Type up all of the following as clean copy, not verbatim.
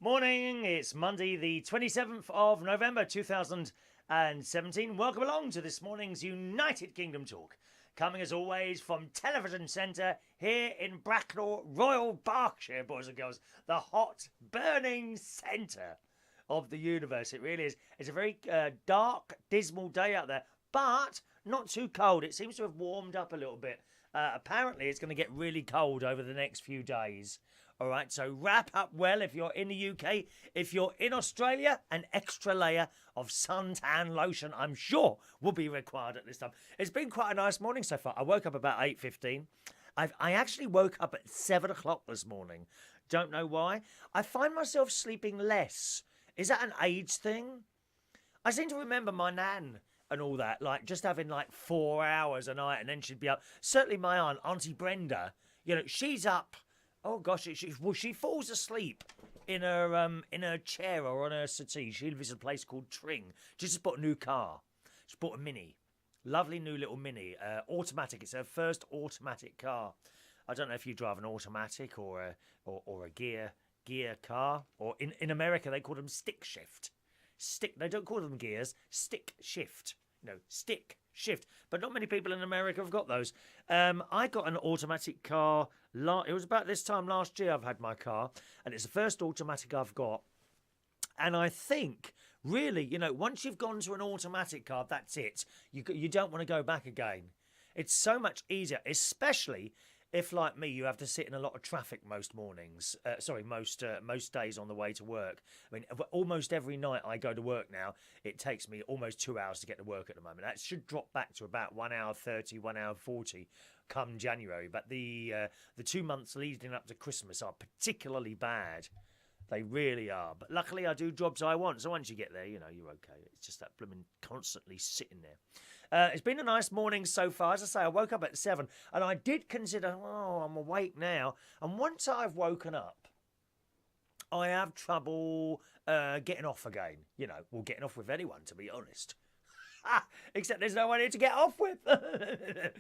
Morning, it's Monday the 27th of November 2017. Welcome along to this morning's United Kingdom Talk. Coming as always from Television Centre here in Bracknell, Royal Berkshire, boys and girls. The hot, burning centre of the universe. It really is. It's a very dark, dismal day out there, but not too cold. It seems to have warmed up a little bit. Apparently, it's going to get really cold over the next few days. All right, so wrap up well if you're in the UK. If you're in Australia, an extra layer of suntan lotion, I'm sure, will be required at this time. It's been quite a nice morning so far. I woke up about 8:15. I actually woke up at 7 o'clock this morning. Don't know why. I find myself sleeping less. Is that an age thing? I seem to remember my nan and all that, like just having like 4 hours a night and then she'd be up. Certainly my aunt, Auntie Brenda, she's up. Oh gosh, she falls asleep in her chair or on her settee. She lives in a place called Tring. She just bought a new car. She bought a Mini, lovely new little Mini, automatic. It's her first automatic car. I don't know if you drive an automatic or a gear car, or in America they call them stick shift. They don't call them gears. Stick shift. Stick shift. But not many people in America have got those. I got an automatic car. It was about this time last year I've had my car, and it's the first automatic I've got. And I think, really, once you've gone to an automatic car, that's it. You don't want to go back again. It's so much easier, especially if, like me, you have to sit in a lot of traffic most mornings. Most days on the way to work. I mean, almost every night I go to work now, it takes me almost 2 hours to get to work at the moment. That should drop back to about 1 hour 30, 1 hour 40 come January. But the 2 months leading up to Christmas are particularly bad. They really are. But luckily I do jobs I want. So once you get there, you're okay. It's just that blooming constantly sitting there. It's been a nice morning so far. As I say, I woke up at 7 and I did consider, I'm awake now. And once I've woken up, I have trouble getting off again. Getting off with anyone, to be honest. Except there's no one here to get off with. I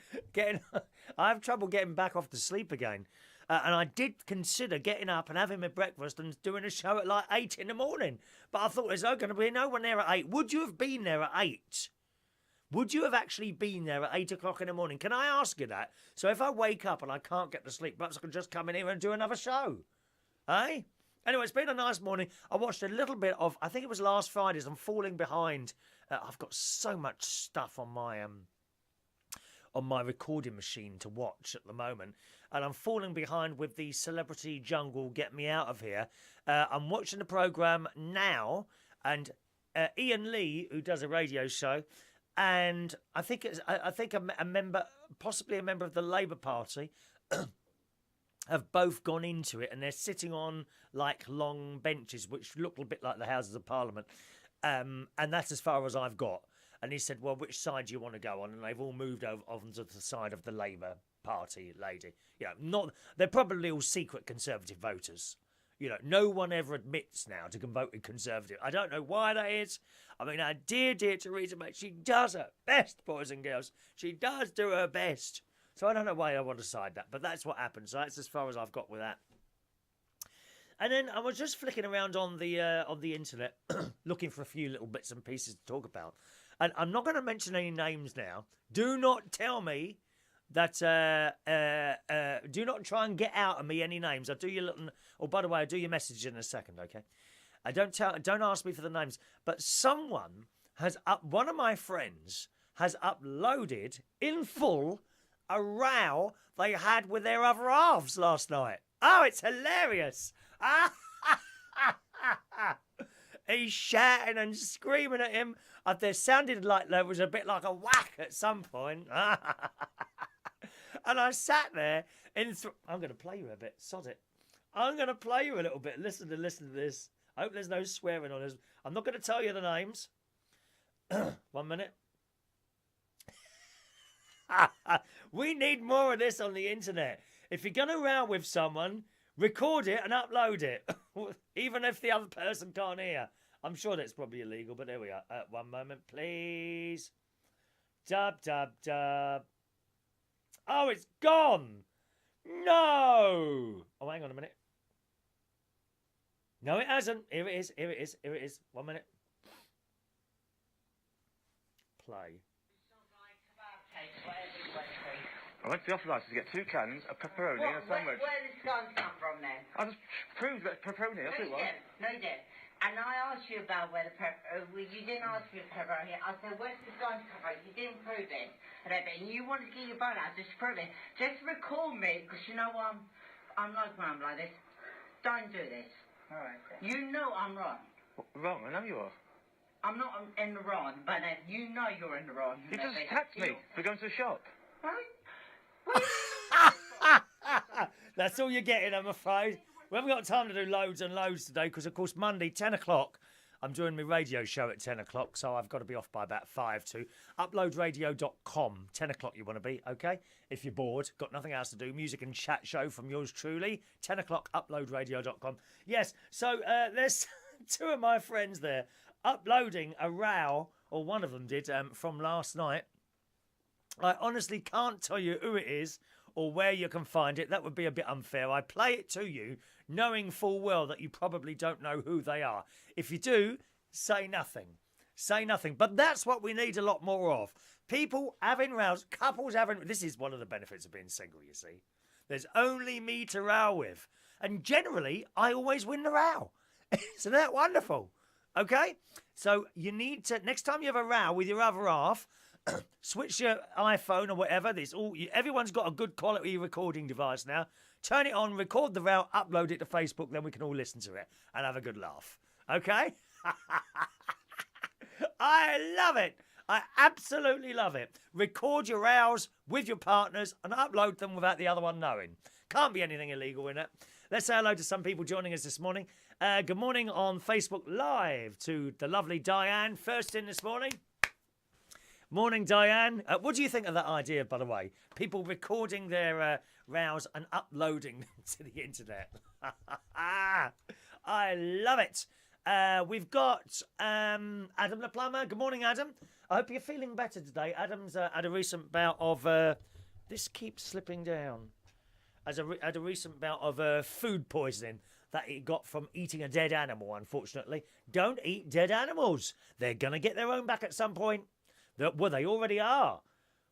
have trouble getting back off to sleep again. And I did consider getting up and having my breakfast and doing a show at like 8 in the morning. But I thought there's not going to be no one there at 8. Would you have been there at 8? Would you have actually been there at 8 o'clock in the morning? Can I ask you that? So if I wake up and I can't get to sleep, perhaps I can just come in here and do another show. Eh? Anyway, it's been a nice morning. I watched a little bit of, I think it was last Friday's. I'm falling behind. I've got so much stuff on my recording machine to watch at the moment. And I'm falling behind with the Celebrity Jungle Get Me Out of Here. I'm watching the programme now. And Ian Lee, who does a radio show, and I think a member, possibly a member of the Labour Party, have both gone into it, and they're sitting on like long benches, which look a bit like the Houses of Parliament. And that's as far as I've got. And he said, well, which side do you want to go on? And they've all moved over to the side of the Labour Party lady. They're probably all secret Conservative voters. No one ever admits now to voting Conservative. I don't know why that is. I mean, our dear Theresa May, she does her best, boys and girls. She does do her best. So I don't know why I want to side that, but that's what happened. So that's as far as I've got with that. And then I was just flicking around on the internet, looking for a few little bits and pieces to talk about. And I'm not going to mention any names now. Do not tell me that. Do not try and get out of me any names. I'll do your little. Oh, by the way, I'll do your message in a second. Okay. Don't ask me for the names. But one of my friends has uploaded in full a row they had with their other halves last night. Oh, it's hilarious. He's shouting and screaming at him. There sounded like there was a bit like a whack at some point. And I sat there I'm going to play you a bit. Sod it. I'm going to play you a little bit. Listen to this. I hope there's no swearing on this. I'm not going to tell you the names. 1 minute. We need more of this on the internet. If you're going to row with someone, record it and upload it. Even if the other person can't hear. I'm sure that's probably illegal, but there we are. 1 moment, please. Dub. Oh, it's gone. No. Oh, hang on a minute. No, it hasn't. Here it is. Here it is. Here it is. 1 minute. Play. I went to the office license to get 2 cans, a pepperoni and a sandwich. Where did the scones come from then? I just proved that pepperoni, that's what it was. No, you didn't. And I asked you about where the you didn't ask me the pepperoni. I said, where's the scones come from? You didn't prove it. And you wanted to get your bone out just to prove it. Just recall me, because you know what, I'm like when I'm like this. Don't do this. All right. You know I'm wrong. Wrong, I know you are. I'm not in the wrong, but you know you're in the wrong. You just attacked me for going to the shop. Right? That's all you're getting, I'm afraid. We haven't got time to do loads and loads today because, of course, Monday, 10 o'clock, I'm doing my radio show at 10 o'clock, so I've got to be off by about 5 to uploadradio.com. 10 o'clock you want to be, okay? If you're bored, got nothing else to do, music and chat show from yours truly, 10 o'clock, uploadradio.com. Yes, so there's 2 of my friends there uploading a row, or one of them did, from last night. I honestly can't tell you who it is or where you can find it. That would be a bit unfair. I play it to you knowing full well that you probably don't know who they are. If you do, say nothing. Say nothing. But that's what we need a lot more of. People having rows, couples having... This is one of the benefits of being single, you see. There's only me to row with. And generally, I always win the row. Isn't that wonderful? Okay? So you need to... Next time you have a row with your other half... Switch your iPhone or whatever. Everyone's got a good quality recording device now. Turn it on, record the row, upload it to Facebook, then we can all listen to it and have a good laugh. Okay? I love it. I absolutely love it. Record your rows with your partners and upload them without the other one knowing. Can't be anything illegal in it. Let's say hello to some people joining us this morning. Good morning on Facebook Live to the lovely Diane, first in this morning. Morning, Diane. What do you think of that idea, by the way? People recording their rows and uploading them to the internet. I love it. We've got Adam the plumber. Good morning, Adam. I hope you're feeling better today. Adam's had a recent bout of... this keeps slipping down. Had a recent bout of food poisoning that he got from eating a dead animal, unfortunately. Don't eat dead animals. They're going to get their own back at some point. Well, they already are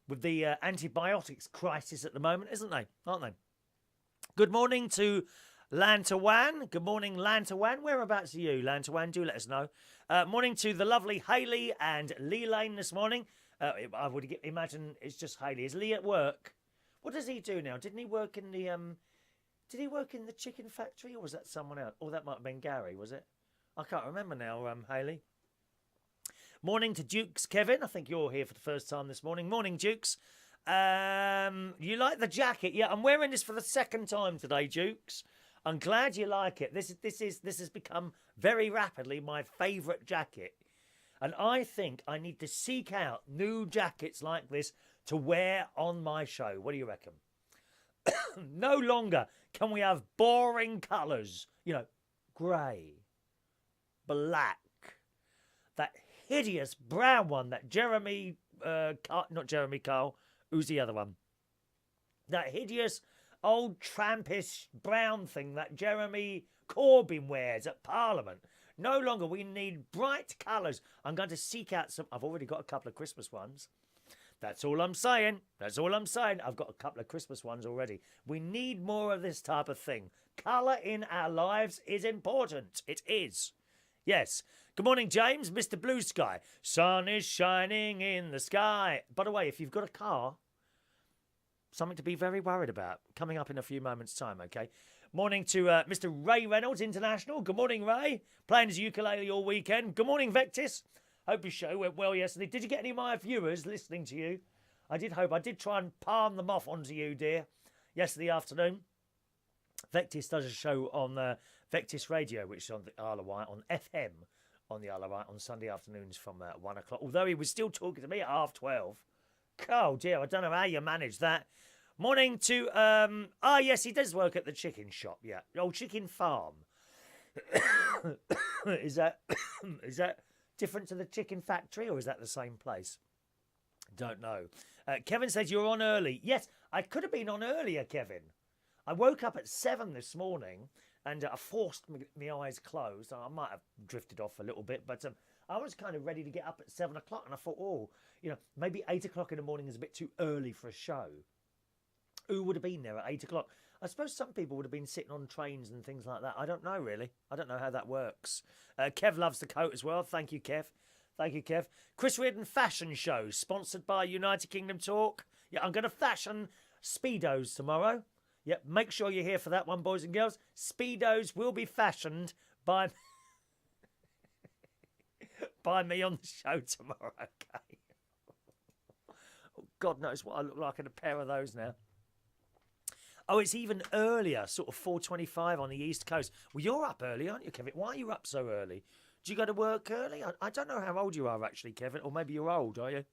with the antibiotics crisis at the moment, isn't they? Aren't they? Good morning to Lantawan. Good morning, Lantawan. Whereabouts are you, Lantawan? Do let us know. Morning to the lovely Hayley and Lee Lane this morning. I would imagine it's just Hayley. Is Lee at work? What does he do now? Didn't he work in the Did he work in the chicken factory, or was that someone else? Or that might have been Gary, was it? I can't remember now. Hayley. Morning to Dukes, Kevin. I think you're here for the first time this morning. Morning, Dukes. You like the jacket? Yeah, I'm wearing this for the second time today, Dukes. I'm glad you like it. This has become very rapidly my favourite jacket. And I think I need to seek out new jackets like this to wear on my show. What do you reckon? No longer can we have boring colours. You know, grey, black, that hideous brown one that not Jeremy Kyle, who's the other one? That hideous old trampish brown thing that Jeremy Corbyn wears at Parliament. No longer. We need bright colours. I'm going to seek out some. I've already got a couple of Christmas ones. That's all I'm saying. That's all I'm saying. I've got a couple of Christmas ones already. We need more of this type of thing. Colour in our lives is important. It is. Yes. Good morning, James. Mr. Blue Sky. Sun is shining in the sky. By the way, if you've got a car, something to be very worried about. Coming up in a few moments' time, okay? Morning to Mr. Ray Reynolds, International. Good morning, Ray. Playing his ukulele all weekend. Good morning, Vectis. Hope your show went well yesterday. Did you get any of my viewers listening to you? I did hope. I did try and palm them off onto you, dear, yesterday afternoon. Vectis does a show on Vectis Radio, which is on the Isle of Wight, on FM on the Isle of Wight on Sunday afternoons from 1 o'clock. Although he was still talking to me at 12:30. Oh, dear, I don't know how you manage that. Morning to, yes, he does work at the chicken shop, yeah. Old chicken farm. Is that different to the chicken factory, or is that the same place? Don't know. Kevin says you're on early. Yes, I could have been on earlier, Kevin. I woke up at 7 this morning and I forced my eyes closed. I might have drifted off a little bit, but I was kind of ready to get up at 7 o'clock, and I thought, oh, maybe 8 o'clock in the morning is a bit too early for a show. Who would have been there at 8 o'clock? I suppose some people would have been sitting on trains and things like that. I don't know, really. I don't know how that works. Kev loves the coat as well. Thank you, Kev. Thank you, Kev. Chris Reardon Fashion Show, sponsored by United Kingdom Talk. Yeah, I'm going to fashion Speedos tomorrow. Yep, make sure you're here for that one, boys and girls. Speedos will be fashioned by me on the show tomorrow, okay? Oh, God knows what I look like in a pair of those now. Oh, it's even earlier, sort of 4:25 on the East Coast. Well, you're up early, aren't you, Kevin? Why are you up so early? Do you go to work early? I don't know how old you are, actually, Kevin. Or maybe you're old, are you?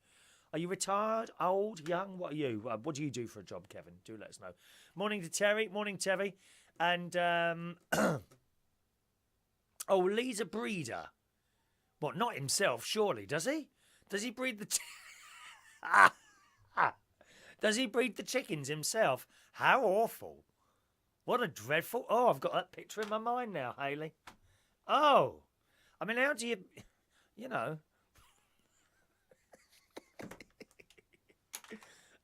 Are you retired, old, young? What are you? What do you do for a job, Kevin? Do let us know. Morning to Terry. Morning, Terry. And, oh, Lee's a breeder. What, not himself, surely, does he? Does he breed the... Does he breed the chickens himself? How awful. What a dreadful... Oh, I've got that picture in my mind now, Hayley. Oh. I mean, how do you...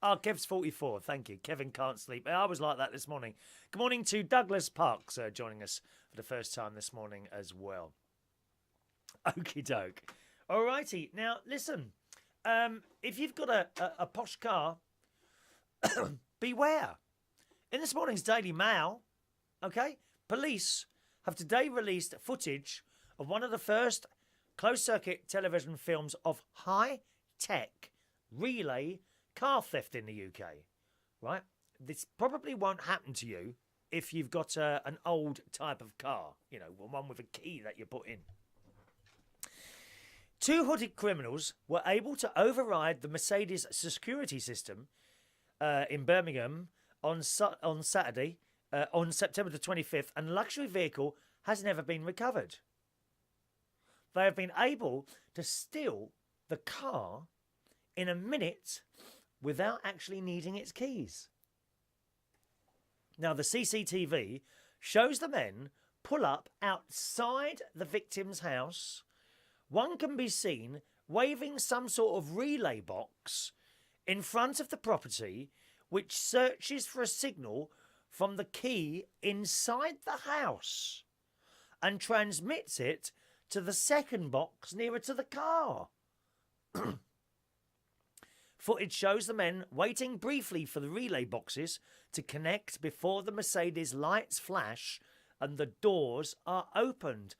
Oh, Kev's 44. Thank you. Kevin can't sleep. I was like that this morning. Good morning to Douglas Parks joining us for the first time this morning as well. Okie doke. All righty. Now, listen. If you've got a posh car, beware. In this morning's Daily Mail, okay, police have today released footage of one of the first closed-circuit television films of high-tech relay car theft in the UK, right? This probably won't happen to you if you've got an old type of car, one with a key that you put in. Two hooded criminals were able to override the Mercedes security system in Birmingham on Saturday, on September the 25th, and the luxury vehicle has never been recovered. They have been able to steal the car in a minute without actually needing its keys. Now, the CCTV shows the men pull up outside the victim's house. One can be seen waving some sort of relay box in front of the property, which searches for a signal from the key inside the house and transmits it to the second box nearer to the car. Footage shows the men waiting briefly for the relay boxes to connect before the Mercedes lights flash and the doors are opened.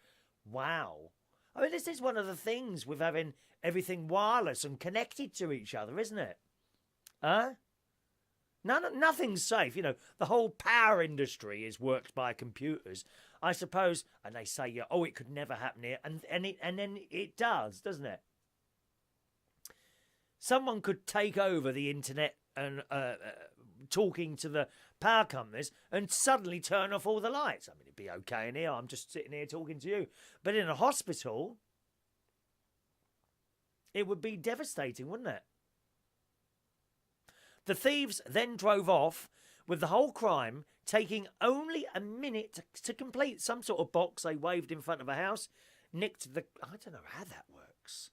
Wow. I mean, this is one of the things with having everything wireless and connected to each other, isn't it? Huh? Nothing's safe. The whole power industry is worked by computers. I suppose, and they say, it could never happen here. And then it does, doesn't it? Someone could take over the internet and talking to the power companies and suddenly turn off all the lights. I mean, it'd be okay in here. I'm just sitting here talking to you. But in a hospital, it would be devastating, wouldn't it? The thieves then drove off, with the whole crime taking only a minute to complete. Some sort of box they waved in front of a house, nicked the... I don't know how that works.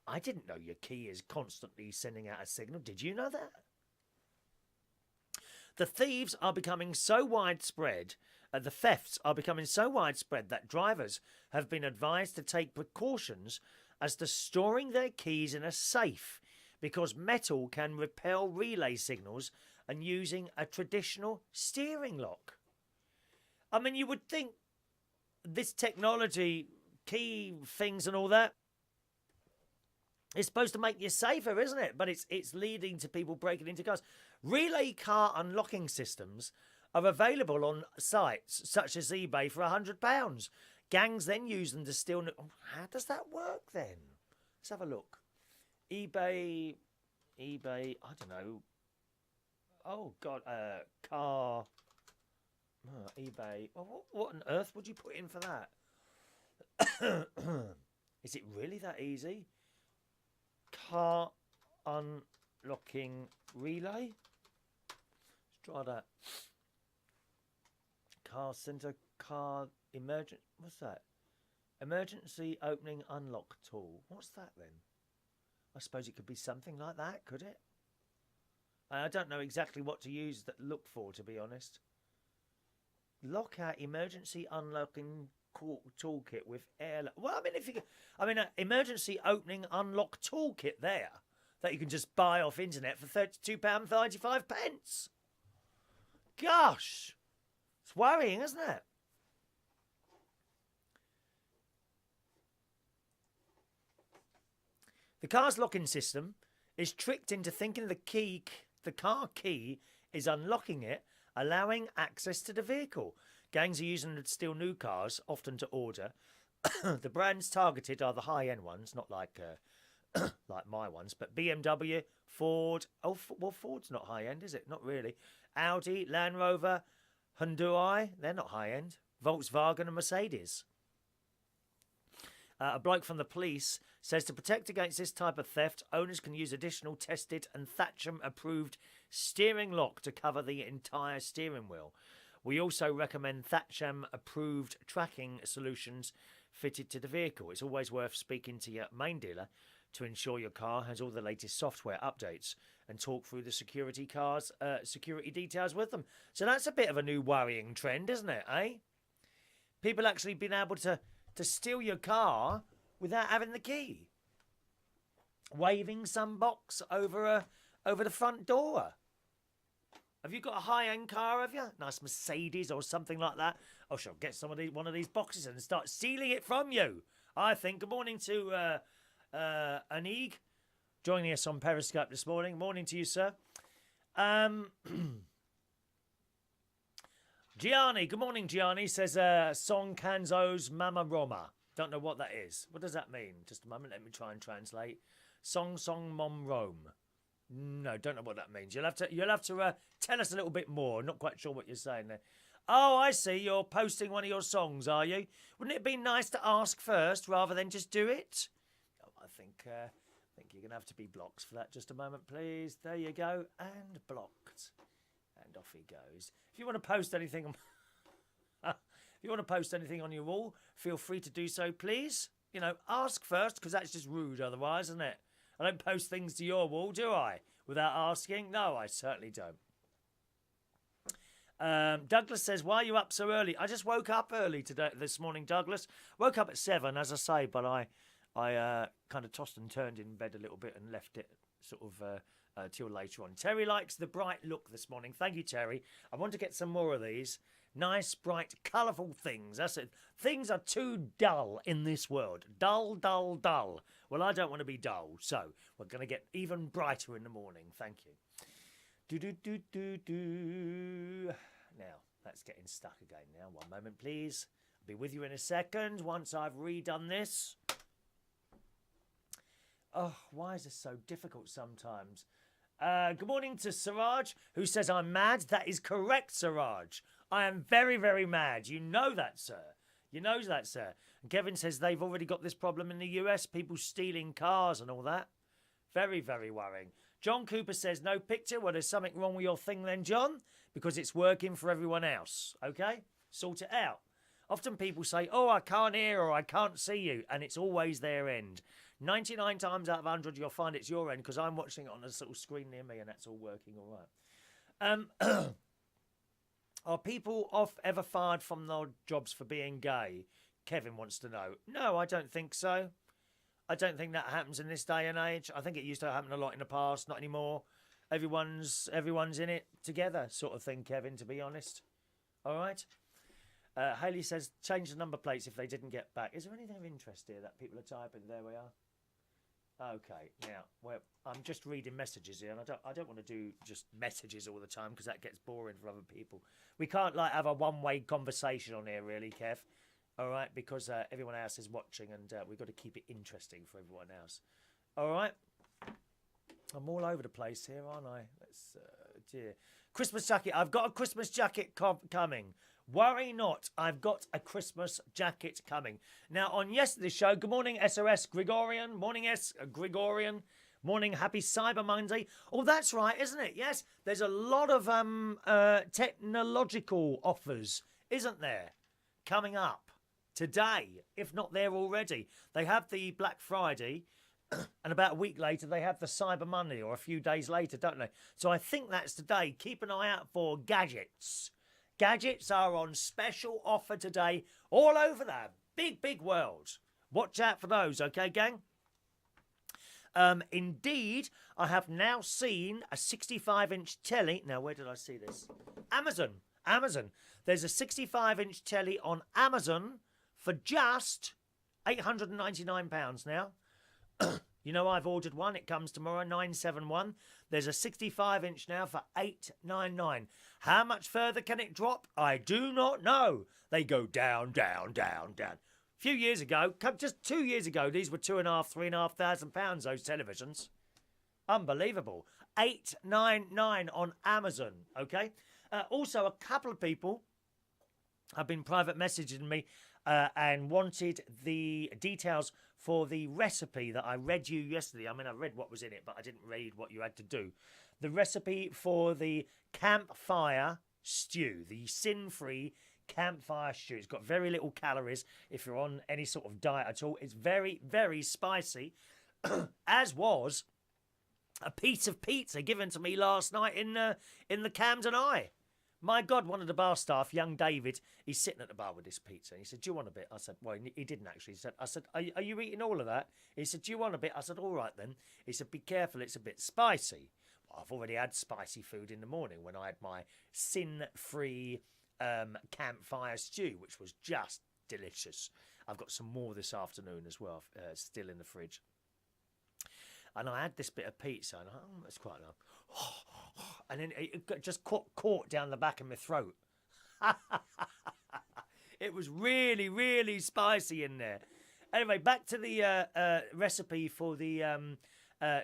I didn't know your key is constantly sending out a signal. Did you know that? The thieves are becoming so widespread, the thefts are becoming so widespread that drivers have been advised to take precautions as to storing their keys in a safe, because metal can repel relay signals, and using a traditional steering lock. I mean, you would think this technology, key things and all that, is supposed to make you safer, isn't it? But it's leading to people breaking into cars. Relay car unlocking systems are available on sites such as eBay for £100. Gangs then use them to steal... How does that work then? Let's have a look. eBay, I don't know. Oh, God, car... Oh, eBay. What on earth would you put in for that? Is it really that easy? Car unlocking relay. Let's try that. Car centre, car what's that? Emergency opening unlock tool. What's that then? I suppose it could be something like that, could it? I don't know exactly what to use that look for, to be honest. Lockout emergency unlocking toolkit with air. Well, an emergency opening unlock toolkit there that you can just buy off internet for £32.35. Gosh, it's worrying, isn't it? The car's locking system is tricked into thinking the car key is unlocking it, allowing access to the vehicle. Gangs are using it to steal new cars, often to order. The brands targeted are the high-end ones, not like like my ones, but BMW, Ford. Oh, well, Ford's not high-end, is it? Not really. Audi, Land Rover, Hyundai, they're not high-end. Volkswagen and Mercedes. A bloke from the police says to protect against this type of theft, owners can use additional tested and Thatcham-approved steering lock to cover the entire steering wheel. We also recommend Thatcham-approved tracking solutions fitted to the vehicle. It's always worth speaking to your main dealer to ensure your car has all the latest software updates and talk through the security details with them. So that's a bit of a new worrying trend, isn't it, eh? People actually being able to steal your car without having the key. Waving some box over the front door. Have you got a high-end car, have you? Nice Mercedes or something like that? Oh, shall get one of these boxes and start stealing it from you, I think. Good morning to Anig, joining us on Periscope this morning. Morning to you, sir. Gianni, good morning, Gianni, says Song Kanzo's Mama Roma. Don't know what that is. What does that mean? Just a moment, let me try and translate. Song Mom Rome. No, don't know what that means. You'll have to tell us a little bit more. Not quite sure what you're saying there. Oh, I see. You're posting one of your songs, are you? Wouldn't it be nice to ask first rather than just do it? Oh, I think you're going to have to be blocked for that. Just a moment, please. There you go. And blocked. And off he goes. If you want to post anything on your wall, feel free to do so, please. You know, ask first, because that's just rude otherwise, isn't it? I don't post things to your wall, do I? Without asking? No, I certainly don't. Douglas says, why are you up so early? I just woke up early this morning, Douglas. Woke up at 7, as I say, but I kind of tossed and turned in bed a little bit and left it sort of till later on. Terry likes the bright look this morning. Thank you, Terry. I want to get some more of these. Nice, bright, colourful things. That's it. Things are too dull in this world. Dull, dull, dull. Well, I don't want to be dull, so we're going to get even brighter in the morning. Thank you. Now, that's getting stuck again now. One moment, please. I'll be with you in a second once I've redone this. Oh, why is this so difficult sometimes? Good morning to Siraj, who says I'm mad. That is correct, Siraj. I am very, very mad. You know that, sir. You know that, sir. And Kevin says they've already got this problem in the US, people stealing cars and all that. Very, very worrying. John Cooper says, no picture. Well, there's something wrong with your thing then, John, because it's working for everyone else. Okay? Sort it out. Often people say, oh, I can't hear or I can't see you, and it's always their end. 99 times out of 100, you'll find it's your end because I'm watching it on a little screen near me and that's all working all right. Are people ever fired from their jobs for being gay? Kevin wants to know. No, I don't think so. I don't think that happens in this day and age. I think it used to happen a lot in the past, not anymore. Everyone's in it together sort of thing, Kevin, to be honest. All right? Hayley says, change the number plates if they didn't get back. Is there anything of interest here that people are typing? There we are. Okay, now, I'm just reading messages here, and I don't want to do just messages all the time because that gets boring for other people. We can't, have a one-way conversation on here, really, Kev. All right, because everyone else is watching, and we've got to keep it interesting for everyone else. All right? I'm all over the place here, aren't I? Dear. Christmas jacket. I've got a Christmas jacket coming. Worry not, I've got a Christmas jacket coming. Now, on yesterday's show, good morning, SOS Gregorian. Morning, Gregorian. Morning, happy Cyber Monday. Oh, that's right, isn't it? Yes, there's a lot of technological offers isn't there? Coming up today, if not there already. They have the Black Friday, and about a week later, they have the Cyber Monday, or a few days later, don't they? So I think that's today. Keep an eye out for gadgets. Gadgets are on special offer today all over the big world. Watch out for those, okay, gang? Indeed, I have now seen a 65-inch telly. Now, where did I see this? Amazon. There's a 65-inch telly on Amazon for just £899 now. You know, I've ordered one. It comes tomorrow, 971. There's a 65-inch now for £899. How much further can it drop? I do not know. They go down. A few years ago, just 2 years ago, these were £2,500, £3,500, those televisions. Unbelievable. £899 on Amazon, okay? Also, a couple of people have been private messaging me and wanted the details for the recipe that I read you yesterday. I mean, I read what was in it, but I didn't read what you had to do. The recipe for the campfire stew, the sin-free campfire stew. It's got very little calories if you're on any sort of diet at all. It's very, very spicy, as was a piece of pizza given to me last night in the Camden Eye. My God, one of the bar staff, young David, he's sitting at the bar with this pizza. He said, do you want a bit? I said, well, he didn't actually. I said, are you eating all of that? He said, do you want a bit? I said, all right then. He said, be careful, it's a bit spicy. Well, I've already had spicy food in the morning when I had my sin-free campfire stew, which was just delicious. I've got some more this afternoon as well, still in the fridge. And I had this bit of pizza, and that's quite nice. And then it got just caught down the back of my throat. It was really, really spicy in there. Anyway, back to the recipe for the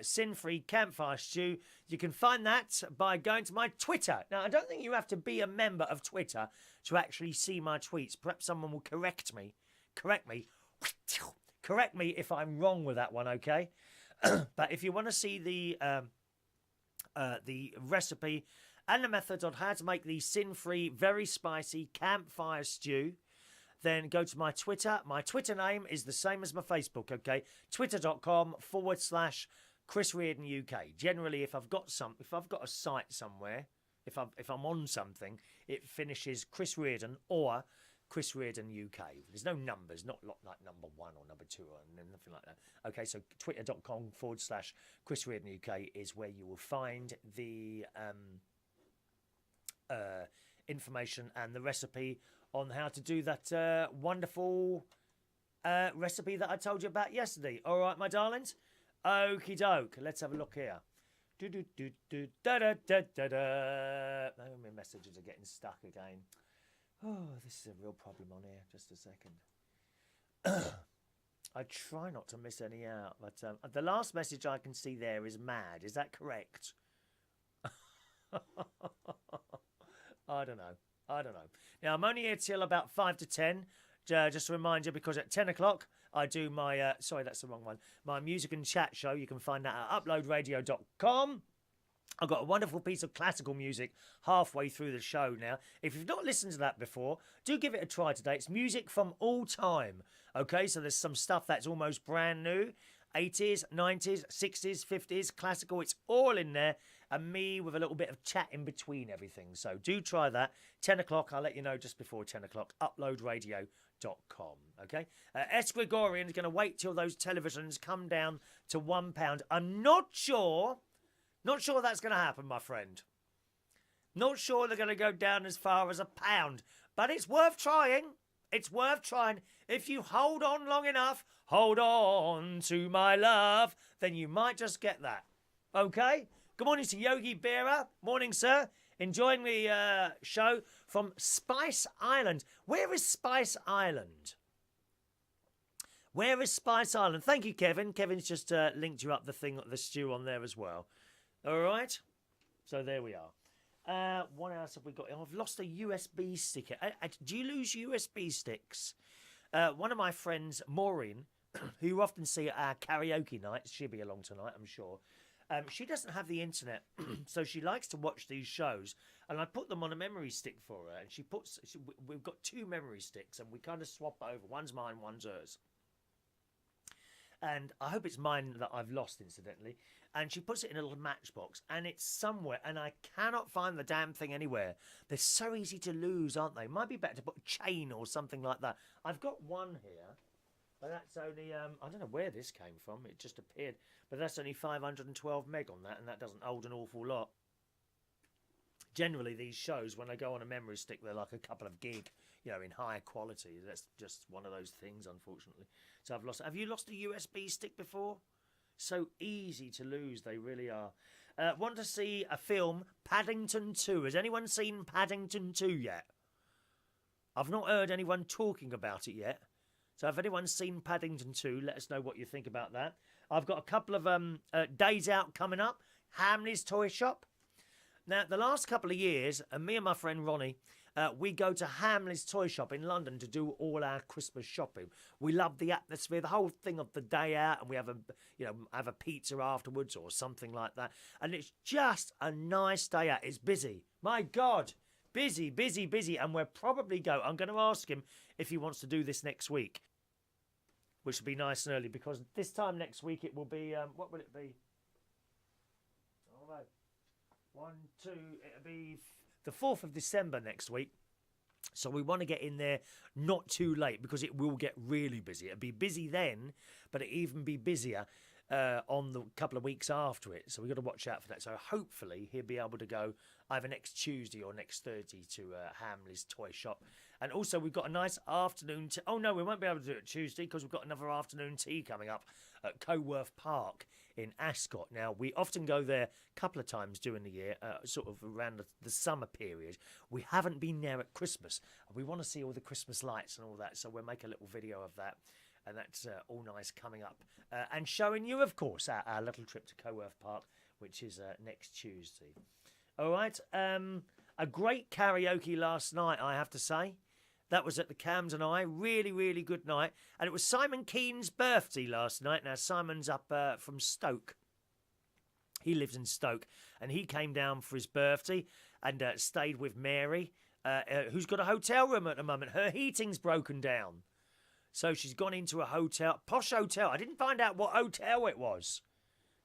sin-free campfire stew. You can find that by going to my Twitter. Now, I don't think you have to be a member of Twitter to actually see my tweets. Perhaps someone will correct me if I'm wrong with that one, okay? But if you want to see the recipe and the method on how to make the sin-free, very spicy campfire stew, then go to my Twitter. My Twitter name is the same as my Facebook, okay? Twitter.com/Chris Reardon UK. Generally, if I've got a site somewhere, if I'm on something, it finishes Chris Reardon or Chris Reardon UK. There's no numbers, not like number 1 or number 2 or nothing like that. Okay, so twitter.com/Chris Reardon UK is where you will find the information and the recipe on how to do that wonderful recipe that I told you about yesterday. All right, my darlings? Okie doke. Let's have a look here. My messages are getting stuck again. Oh, this is a real problem on here. Just a second. I try not to miss any out, but the last message I can see there is mad. Is that correct? I don't know. Now, I'm only here till about 5 to 10. Just to remind you, because at 10 o'clock, I do my... sorry, that's the wrong one. My music and chat show. You can find that at uploadradio.com. I've got a wonderful piece of classical music halfway through the show now. If you've not listened to that before, do give it a try today. It's music from all time. Okay, so there's some stuff that's almost brand new. 80s, 90s, 60s, 50s, classical. It's all in there. And me with a little bit of chat in between everything. So do try that. 10 o'clock, I'll let you know just before 10 o'clock. Uploadradio.com. Okay? S. Gregorian is going to wait till those televisions come down to £1. I'm not sure that's going to happen, my friend. Not sure they're going to go down as far as £1. But it's worth trying. It's worth trying. If you hold on long enough, hold on to my love, then you might just get that. Okay? Good morning to Yogi Bearer. Morning, sir. Enjoying the show from Spice Island. Where is Spice Island? Where is Spice Island? Thank you, Kevin. Kevin's just linked you up the stew on there as well. All right. So there we are. What else have we got? Oh, I've lost a USB stick. Do you lose USB sticks? One of my friends, Maureen, who you often see at our karaoke nights, she'll be along tonight, I'm sure. She doesn't have the internet, so she likes to watch these shows And I put them on a memory stick for her, and we've got 2 memory sticks, and we kind of swap over. One's mine, one's hers. And I hope it's mine that I've lost, incidentally. And she puts it in a little matchbox, and it's somewhere, and I cannot find the damn thing anywhere. They're so easy to lose, aren't they? Might be better to put a chain or something like that. I've got one here, but that's only, I don't know where this came from. It just appeared. But that's only 512 meg on that, and that doesn't hold an awful lot. Generally, these shows, when they go on a memory stick, they're like a couple of gig, in higher quality. That's just one of those things, unfortunately. So I've lost. Have you lost a USB stick before? So easy to lose, they really are. Want to see a film, Paddington 2. Has anyone seen Paddington 2 yet? I've not heard anyone talking about it yet. So if anyone's seen Paddington 2, let us know what you think about that. I've got a couple of days out coming up. Hamley's Toy Shop. Now, the last couple of years, me and my friend Ronnie, we go to Hamley's Toy Shop in London to do all our Christmas shopping. We love the atmosphere, the whole thing of the day out, and we have a pizza afterwards or something like that. And it's just a nice day out. It's busy. My God, busy, busy, busy. And we'll probably go. I'm going to ask him if he wants to do this next week, which will be nice and early, because this time next week it will be, what will it be? I don't know. 1, 2, it'll be the 4th of December next week. So we want to get in there not too late, because it will get really busy. It'll be busy then, but it'll even be busier on the couple of weeks after it. So we've got to watch out for that. So hopefully he'll be able to go either next Tuesday or next Thursday to Hamley's Toy Shop. And also we've got a nice afternoon tea. Oh no, we won't be able to do it Tuesday, because we've got another afternoon tea coming up at Coworth Park in Ascot. Now, we often go there a couple of times during the year, sort of around the summer period. We haven't been there at Christmas. We want to see all the Christmas lights and all that, so we'll make a little video of that. And that's all nice coming up. And showing you, of course, our little trip to Coworth Park, which is next Tuesday. All right. A great karaoke last night, I have to say. That was at the Cams and I. Really, really good night. And it was Simon Keane's birthday last night. Now, Simon's up from Stoke. He lives in Stoke. And he came down for his birthday and stayed with Mary, who's got a hotel room at the moment. Her heating's broken down. So she's gone into a hotel, posh hotel. I didn't find out what hotel it was.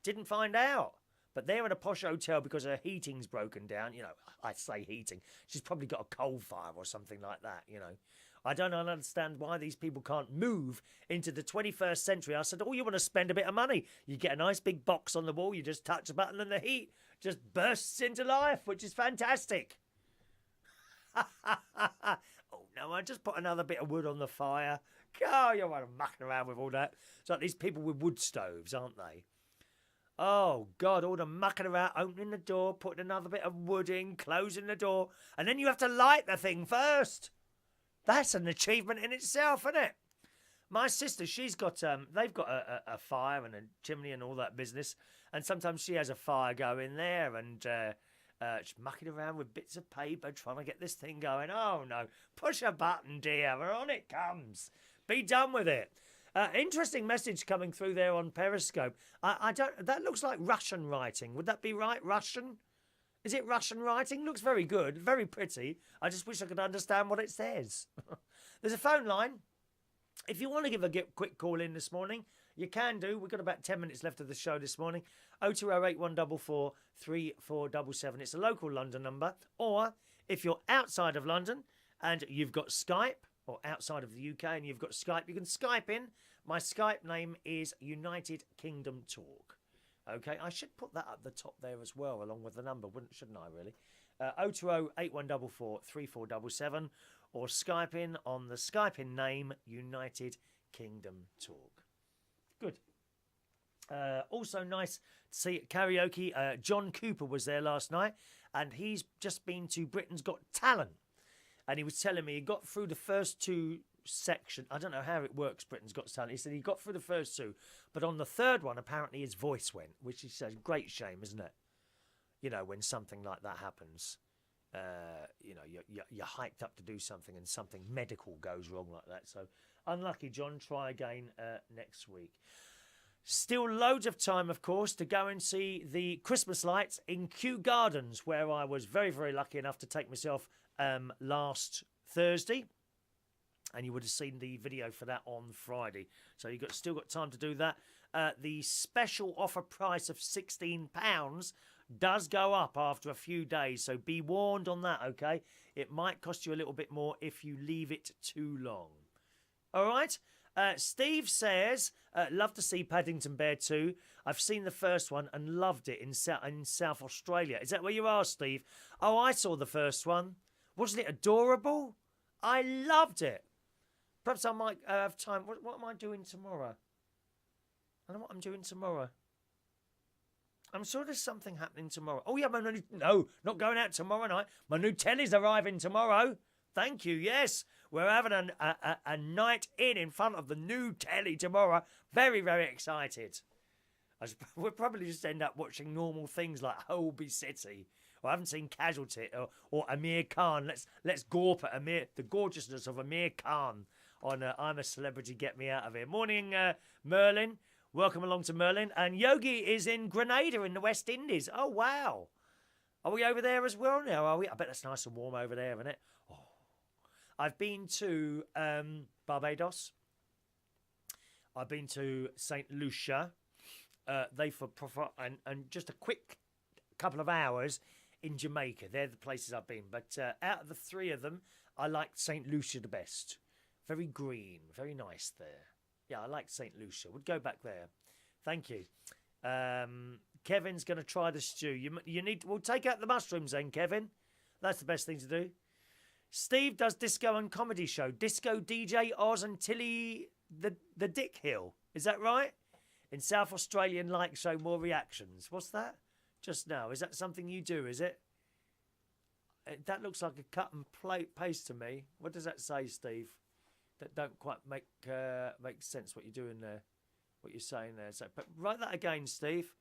Didn't find out. But they're in a posh hotel because her heating's broken down. I say heating. She's probably got a coal fire or something like that, I don't understand why these people can't move into the 21st century. I said, you want to spend a bit of money. You get a nice big box on the wall. You just touch a button and the heat just bursts into life, which is fantastic. Oh, no, I just put another bit of wood on the fire. Oh, you're mucking around with all that. It's like these people with wood stoves, aren't they? Oh, God, all the mucking around, opening the door, putting another bit of wood in, closing the door, and then you have to light the thing first. That's an achievement in itself, isn't it? My sister, she's got, they've got a fire and a chimney and all that business, and sometimes she has a fire going there, and she's mucking around with bits of paper, trying to get this thing going. Oh, no, push a button, dear, and on it comes. Be done with it. Interesting message coming through there on Periscope. I don't. That looks like Russian writing. Would that be right? Russian? Is it Russian writing? Looks very good, very pretty. I just wish I could understand what it says. There's a phone line. If you want to give a quick call in this morning, you can do. We've got about 10 minutes left of the show this morning. 0208 144 3477. It's a local London number. Or if you're outside of London and you've got Skype, or outside of the UK and you've got Skype, you can Skype in. My Skype name is United Kingdom Talk. Okay, I should put that at the top there as well, along with the number, shouldn't I, really? 020 8144 3477, or Skype in on the Skype in name, United Kingdom Talk. Good. Also nice to see at karaoke. John Cooper was there last night, and he's just been to Britain's Got Talent. And he was telling me he got through the first 2 sections. I don't know how it works, Britain's Got Talent. He said he got through the first 2, but on the third one, apparently his voice went, which is a great shame, isn't it? When something like that happens, you're hyped up to do something and something medical goes wrong like that. So unlucky, John. Try again next week. Still loads of time, of course, to go and see the Christmas lights in Kew Gardens, where I was very, very lucky enough to take myself last Thursday. And you would have seen the video for that on Friday. So you've still got time to do that. The special offer price of £16 does go up after a few days. So be warned on that, okay? It might cost you a little bit more if you leave it too long. All right? Steve says, love to see Paddington Bear 2. I've seen the first one and loved it in South Australia. Is that where you are, Steve? Oh, I saw the first one. Wasn't it adorable? I loved it. Perhaps I might have time. What am I doing tomorrow? I don't know what I'm doing tomorrow. I'm sure there's something happening tomorrow. Oh, yeah, no, not going out tomorrow night. My new telly's arriving tomorrow. Thank you, yes. We're having a night in front of the new telly tomorrow. Very, very excited. We'll probably just end up watching normal things like Holby City. I haven't seen Casualty or Amir Khan. Let's gawp at the gorgeousness of Amir Khan on I'm a Celebrity, Get Me Out of Here. Morning, Merlin. Welcome along to Merlin. And Yogi is in Grenada in the West Indies. Oh, wow. Are we over there as well now, are we? I bet it's nice and warm over there, isn't it? Oh. I've been to Barbados. I've been to St. Lucia. And just a quick couple of hours in Jamaica. They're the places I've been. But out of the three of them, I liked St. Lucia the best. Very green, very nice there. Yeah, I like St. Lucia. Would go back there. Thank you. Kevin's going to try the stew. We'll take out the mushrooms then, Kevin. That's the best thing to do. Steve does disco and comedy show. Disco DJ Oz and Tilly the Dick Hill. Is that right? In South Australian like show, more reactions. What's that? Just now. Is that something you do, is it? That looks like a cut and paste to me. What does that say, Steve? That don't quite make sense what you're doing there. What you're saying there. So, but write that again, Steve.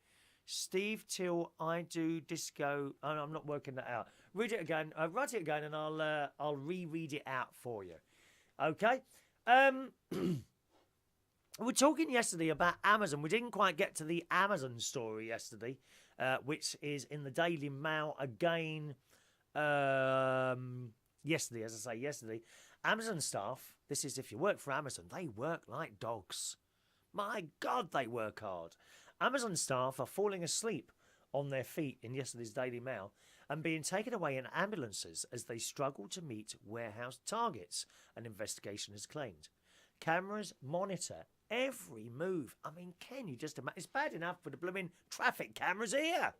Steve till I do disco. Oh, I'm not working that out. Read it again. Write it again, and I'll reread it out for you. Okay. We were talking yesterday about Amazon. We didn't quite get to the Amazon story yesterday, which is in the Daily Mail again. Yesterday, as I say, yesterday. Amazon staff. This is if you work for Amazon. They work like dogs. My God, they work hard. Amazon staff are falling asleep on their feet in yesterday's Daily Mail and being taken away in ambulances as they struggle to meet warehouse targets, an investigation has claimed. Cameras monitor every move. I mean, can you just imagine? It's bad enough for the blooming traffic cameras here.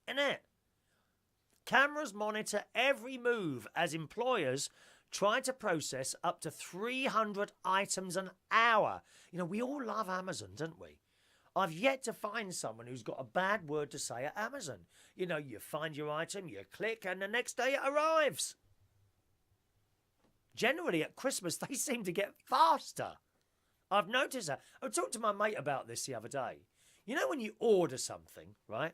Isn't it? Cameras monitor every move as employers try to process up to 300 items an hour. You know, we all love Amazon, don't we? I've yet to find someone who's got a bad word to say at Amazon. You know, you find your item, you click, and the next day it arrives. Generally, at Christmas, they seem to get faster. I've noticed that. I talked to my mate about this the other day. You know when you order something, right?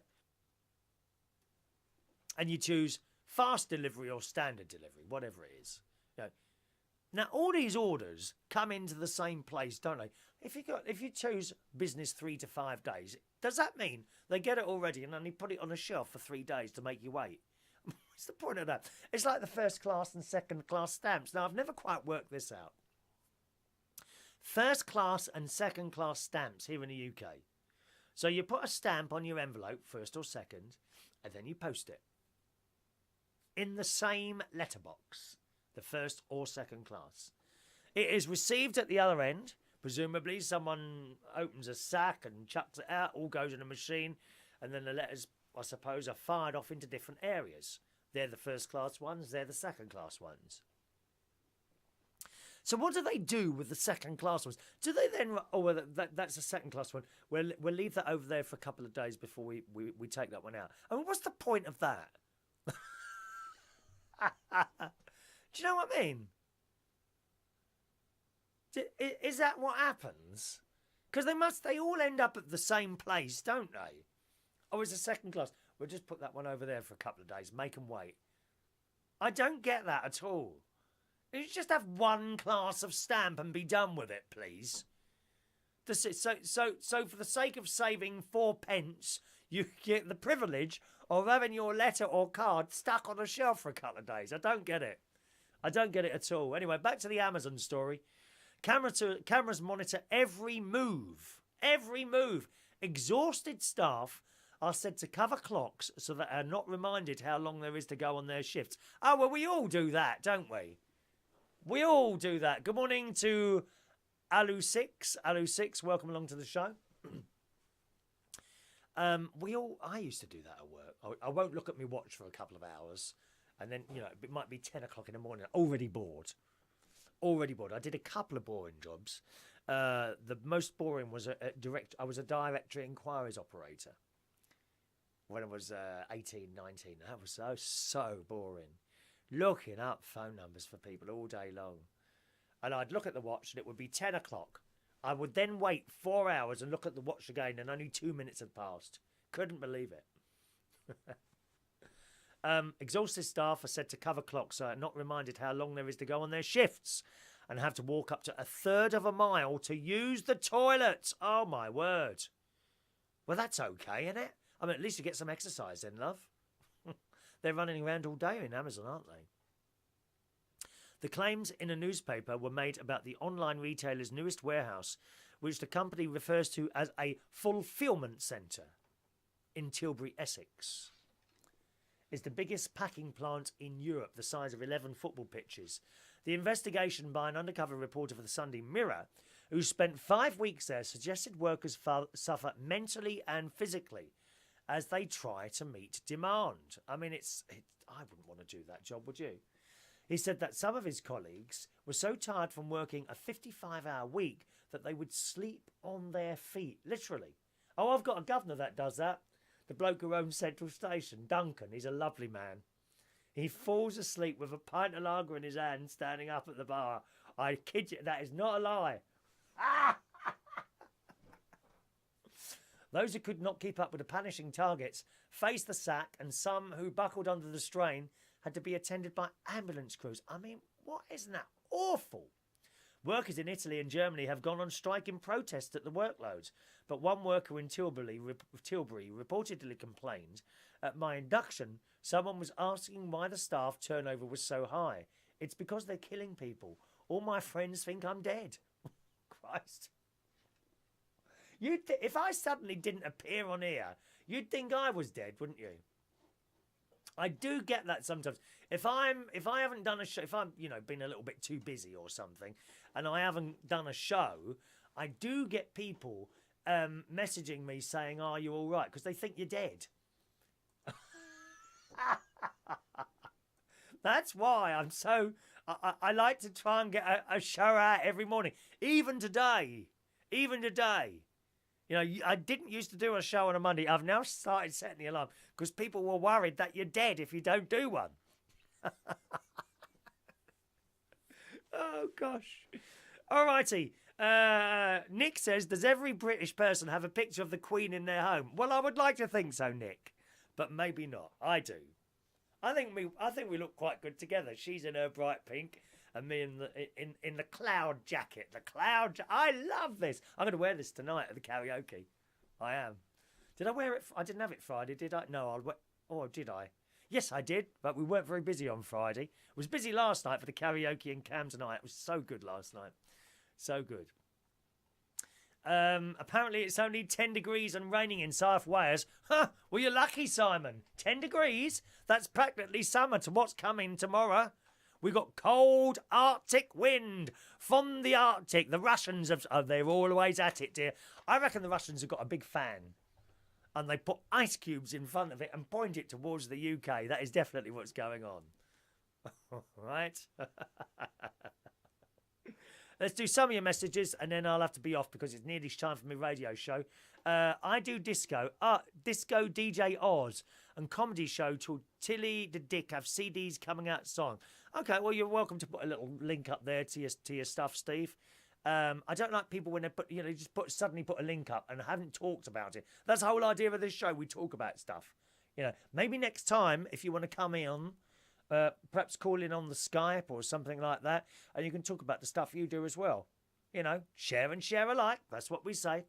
And you choose fast delivery or standard delivery, whatever it is. You know, now, all these orders come into the same place, don't they? If you choose business 3 to 5 days, does that mean they get it already and only put it on a shelf for 3 days to make you wait? What's the point of that? It's like the first class and second class stamps. Now, I've never quite worked this out. First class and second class stamps here in the UK. So you put a stamp on your envelope, first or second, and then you post it in the same letterbox, the first or second class. It is received at the other end. Presumably someone opens a sack and chucks it out, all goes in a machine, and then the letters, I suppose, are fired off into different areas. They're the first class ones, they're the second class ones. So what do they do with the second class ones? Do they then, that's the second class one, we'll leave that over there for a couple of days before we take that one out. I mean, what's the point of that? Do you know what I mean? Is that what happens? Because they all end up at the same place, don't they? Oh, it's a second class. We'll just put that one over there for a couple of days. Make them wait. I don't get that at all. You just have one class of stamp and be done with it, please. So for the sake of saving 4p, you get the privilege of having your letter or card stuck on a shelf for a couple of days. I don't get it. I don't get it at all. Anyway, back to the Amazon story. Cameras monitor every move. Every move. Exhausted staff are said to cover clocks so that are not reminded how long there is to go on their shifts. Oh, well, we all do that, don't we? We all do that. Good morning to Alu6. Alu6, welcome along to the show. I used to do that at work. I won't look at my watch for a couple of hours. And then, it might be 10 o'clock in the morning. Already bored. I did a couple of boring jobs. The most boring was I was a directory inquiries operator when I was 18, 19. That was so boring. Looking up phone numbers for people all day long. And I'd look at the watch and it would be 10 o'clock. I would then wait 4 hours and look at the watch again and only 2 minutes had passed. Couldn't believe it. Exhausted staff are said to cover clocks so are not reminded how long there is to go on their shifts and have to walk up to a third of a mile to use the toilet. Oh, my word. Well, that's okay, isn't it? I mean, at least you get some exercise then, love. They're running around all day in Amazon, aren't they? The claims in a newspaper were made about the online retailer's newest warehouse, which the company refers to as a fulfillment centre in Tilbury, Essex. It's the biggest packing plant in Europe, the size of 11 football pitches. The investigation by an undercover reporter for the Sunday Mirror, who spent 5 weeks there, suggested workers suffer mentally and physically as they try to meet demand. I mean, I wouldn't want to do that job, would you? He said that some of his colleagues were so tired from working a 55-hour week that they would sleep on their feet, literally. Oh, I've got a governor that does that. The bloke who owns Central Station, Duncan. He's a lovely man. He falls asleep with a pint of lager in his hand, standing up at the bar. I kid you, that is not a lie. Those who could not keep up with the punishing targets faced the sack, and some who buckled under the strain had to be attended by ambulance crews. I mean, what, isn't that awful? Workers in Italy and Germany have gone on strike in protest at the workloads, but one worker in Tilbury reportedly complained, at my induction, someone was asking why the staff turnover was so high. It's because they're killing people. All my friends think I'm dead. Christ. If I suddenly didn't appear on here, you'd think I was dead, wouldn't you? I do get that sometimes. If I haven't done a show, if I'm been a little bit too busy or something, and I haven't done a show, I do get people messaging me saying, "Are you all right?" Because they think you're dead. That's why I'm so. I like to try and get a show out every morning, even today. I didn't used to do a show on a Monday. I've now started setting the alarm because people were worried that you're dead if you don't do one. Oh, gosh. All righty. Nick says, does every British person have a picture of the Queen in their home? Well, I would like to think so, Nick, but maybe not. I do. I think we look quite good together. She's in her bright pink, and me in the cloud jacket. I love this. I'm going to wear this tonight at the karaoke. I am. Did I wear it? I didn't have it Friday, did I? No, did I? Yes, I did, but we weren't very busy on Friday. It was busy last night for the karaoke in Cam tonight. It was so good last night. So good. Apparently it's only 10 degrees and raining in South Wales. Huh, well, you're lucky, Simon. 10 degrees? That's practically summer to what's coming tomorrow. We got cold Arctic wind from the Arctic. The Russians they're always at it, dear. I reckon the Russians have got a big fan. And they put ice cubes in front of it and point it towards the UK. That is definitely what's going on. Right? Let's do some of your messages and then I'll have to be off because it's nearly time for my radio show. I do disco. Disco DJ Oz and comedy show till Tilly the Dick have CDs coming out song. Okay, well, you're welcome to put a little link up there to your stuff, Steve. I don't like people when they suddenly put a link up and haven't talked about it. That's the whole idea of this show. We talk about stuff. Maybe next time, if you want to come in, perhaps call in on the Skype or something like that, and you can talk about the stuff you do as well. You know, share and share alike. That's what we say.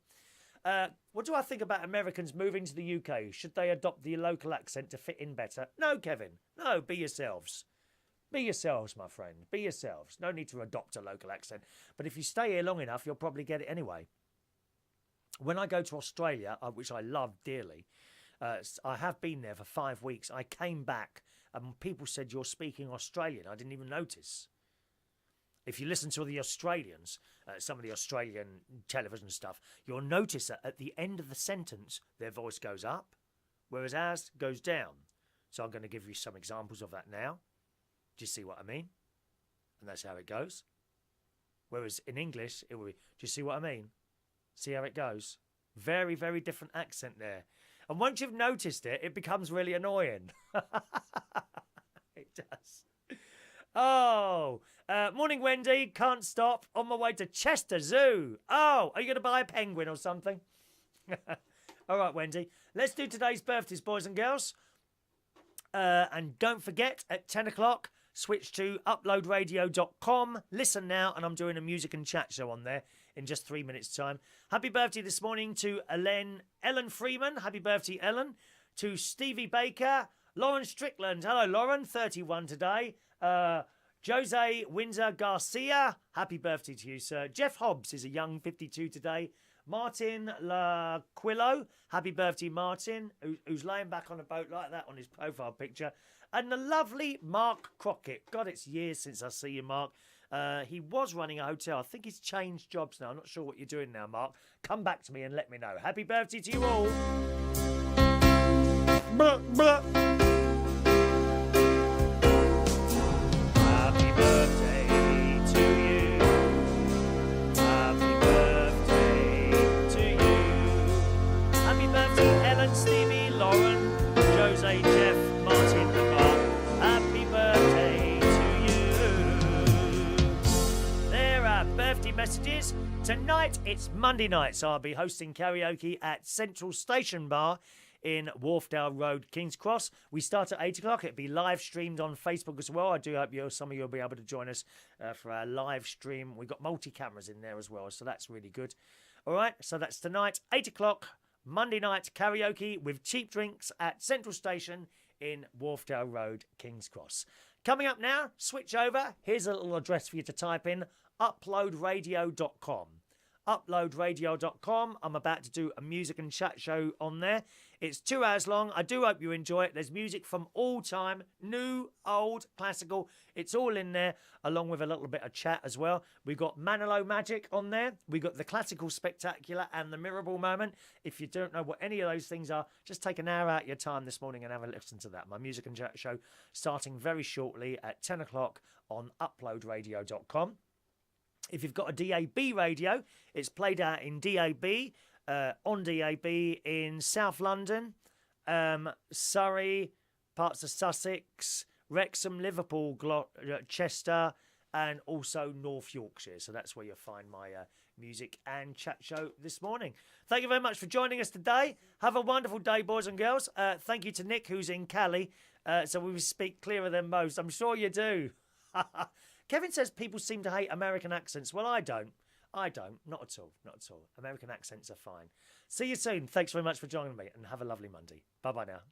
What do I think about Americans moving to the UK? Should they adopt the local accent to fit in better? No, Kevin. No, be yourselves. Be yourselves, my friend. Be yourselves. No need to adopt a local accent. But if you stay here long enough, you'll probably get it anyway. When I go to Australia, which I love dearly, I have been there for 5 weeks. I came back and people said, you're speaking Australian. I didn't even notice. If you listen to the Australians, some of the Australian television stuff, you'll notice that at the end of the sentence, their voice goes up, whereas ours goes down. So I'm going to give you some examples of that now. Do you see what I mean? And that's how it goes. Whereas in English, it will be, do you see what I mean? See how it goes? Very, very different accent there. And once you've noticed it, it becomes really annoying. It does. Oh, morning, Wendy. Can't stop. On my way to Chester Zoo. Oh, are you going to buy a penguin or something? All right, Wendy. Let's do today's birthdays, boys and girls. And don't forget, at 10 o'clock, switch to uploadradio.com. Listen now, and I'm doing a music and chat show on there in just 3 minutes' time. Happy birthday this morning to Ellen Freeman. Happy birthday, Ellen. To Stevie Baker. Lauren Strickland. Hello, Lauren. 31 today. Josse Windsor Garcia. Happy birthday to you, sir. Geoff Hobbs is a young 52 today. Martin Laquillo. Happy birthday, Martin, who's laying back on a boat like that on his profile picture. And the lovely Mark Crockett. God, it's years since I see you, Mark. He was running a hotel. I think he's changed jobs now. I'm not sure what you're doing now, Mark. Come back to me and let me know. Happy birthday to you all. Blah, blah. Happy birthday to you. Happy birthday to you. Happy birthday, Ellen, Stevie, Lauren, Josse, Geoff, Martin, and Mark. Happy birthday to you. There are birthday messages. Tonight, it's Monday night, so I'll be hosting karaoke at Central Station Bar in Wharfdale Road, King's Cross. We start at 8 o'clock. It'll be live streamed on Facebook as well. I do hope some of you will be able to join us for our live stream. We've got multi-cameras in there as well, so that's really good. All right, so that's tonight, 8 o'clock, Monday night karaoke with cheap drinks at Central Station in Wharfdale Road, King's Cross. Coming up now, switch over. Here's a little address for you to type in, uploadradio.com. Uploadradio.com. I'm about to do a music and chat show on there. It's 2 hours long. I do hope you enjoy it. There's music from all time, new, old, classical. It's all in there, along with a little bit of chat as well. We've got Manilow Magic on there. We've got the Classical Spectacular and the Mirable Moment. If you don't know what any of those things are, just take an hour out of your time this morning and have a listen to that. My music and chat show starting very shortly at 10 o'clock on uploadradio.com. If you've got a DAB radio, it's played out in DAB, on DAB in South London, Surrey, parts of Sussex, Wrexham, Liverpool, Chester, and also North Yorkshire. So that's where you'll find my music and chat show this morning. Thank you very much for joining us today. Have a wonderful day, boys and girls. Thank you to Nick, who's in Cali, so we speak clearer than most. I'm sure you do. Kevin says people seem to hate American accents. Well, I don't. Not at all. Not at all. American accents are fine. See you soon. Thanks very much for joining me and have a lovely Monday. Bye-bye now.